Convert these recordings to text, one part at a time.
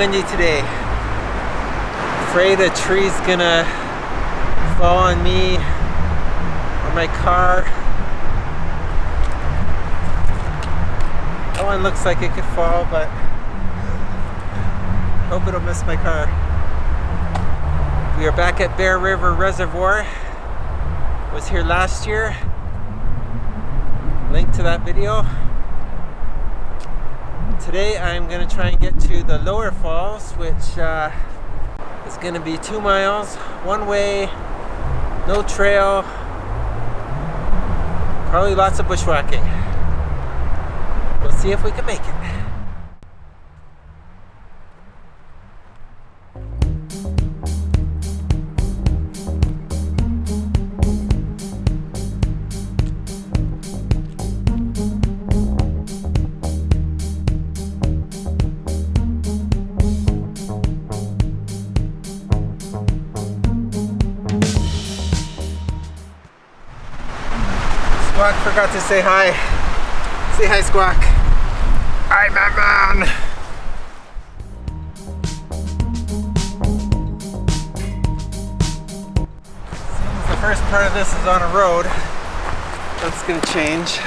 windy today. Afraid a tree's gonna fall on me or my car. That one looks like it could fall, but hope it'll miss my car. We are back at Bear River Reservoir. Was here last year. Link to that video. Today I'm going to try and get to the Lower Falls, which is going to be 2 miles, one way, no trail, probably lots of bushwhacking. We'll see if we can make it. Squawk forgot to say hi. Say hi, Squawk. Hi, Madman. Seems the first part of this is on a road. That's gonna change.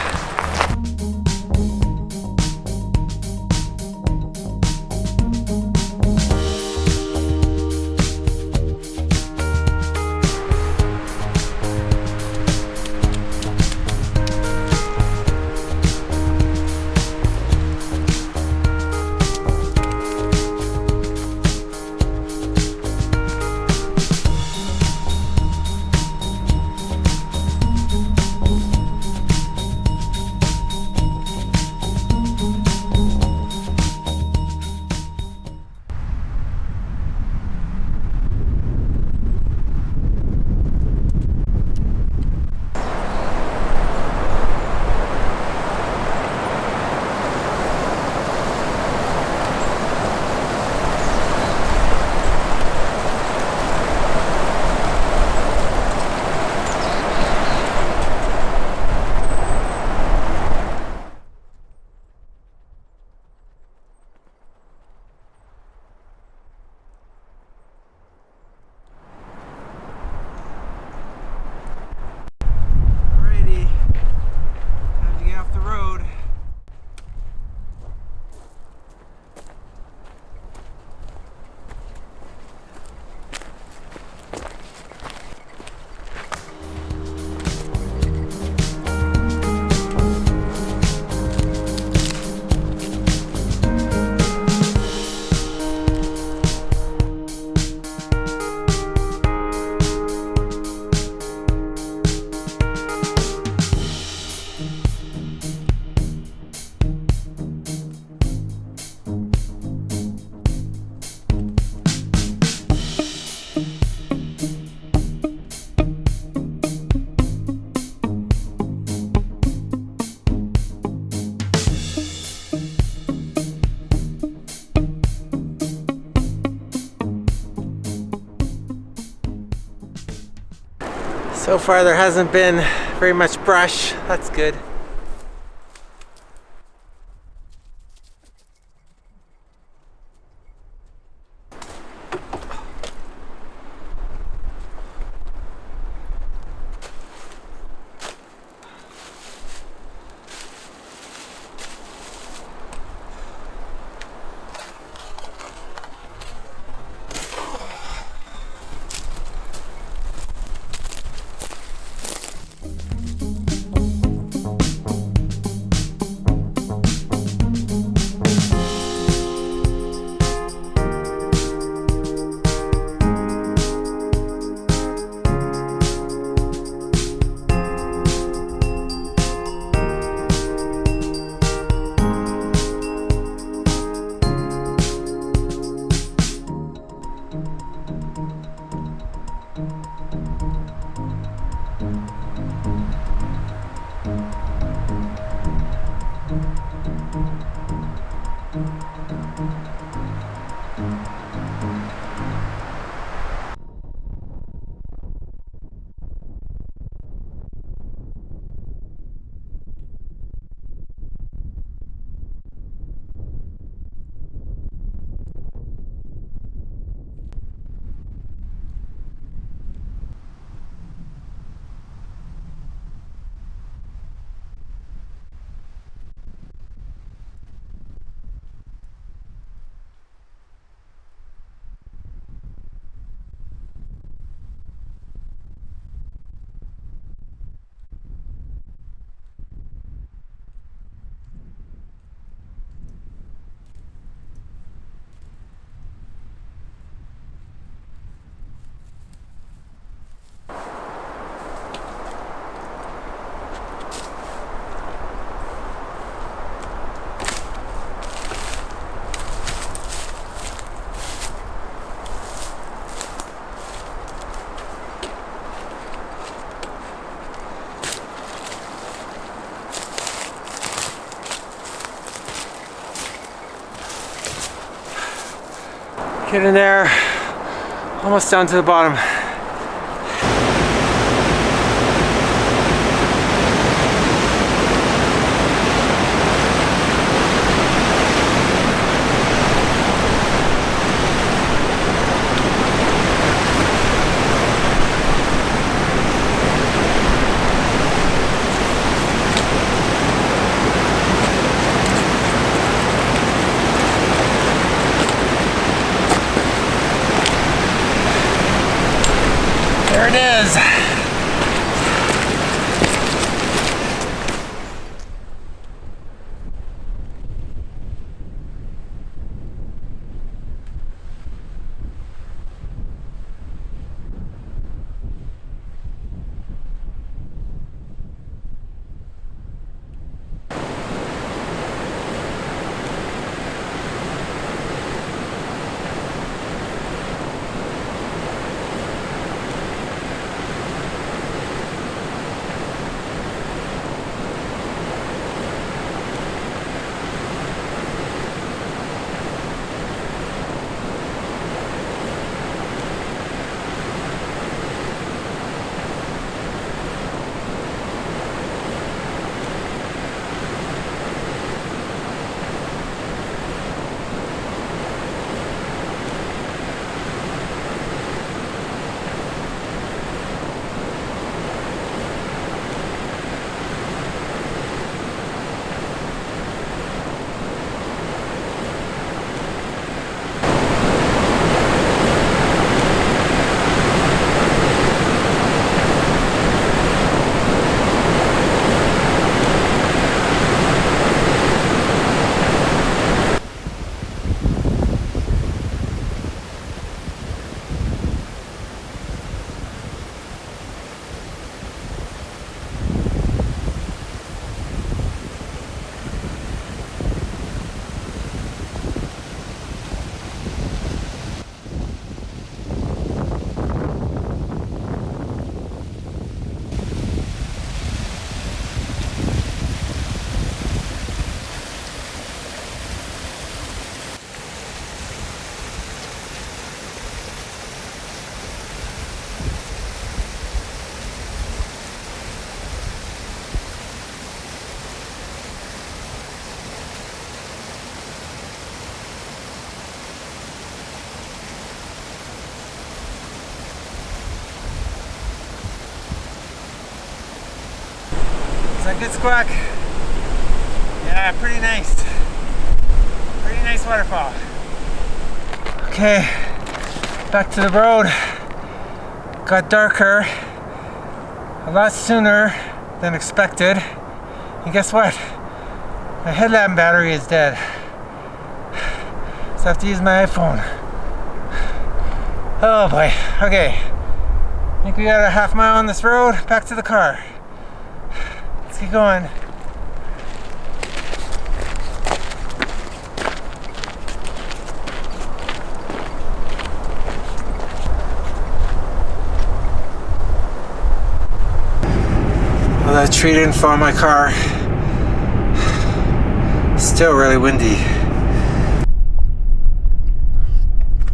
So far there hasn't been very much brush. That's good. Get in there, almost down to the bottom. There it is. Is that good, Squawk? Yeah, pretty nice. Pretty nice waterfall. Okay, back to the road. Got darker a lot sooner than expected. And guess what? My headlamp battery is dead. So I have to use my iPhone. Oh boy. Okay. I think we got a half mile on this road. Back to the car. Let's keep going. Well, that tree didn't fall on my car. Still really windy.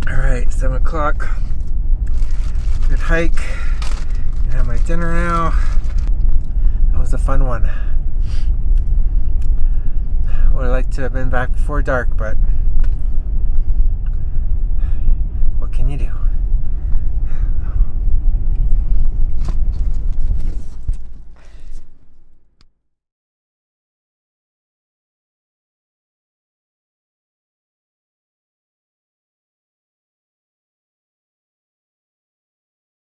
Alright, 7 o'clock. Good hike. I have my dinner now. That was a fun one. Would have liked to have been back before dark, but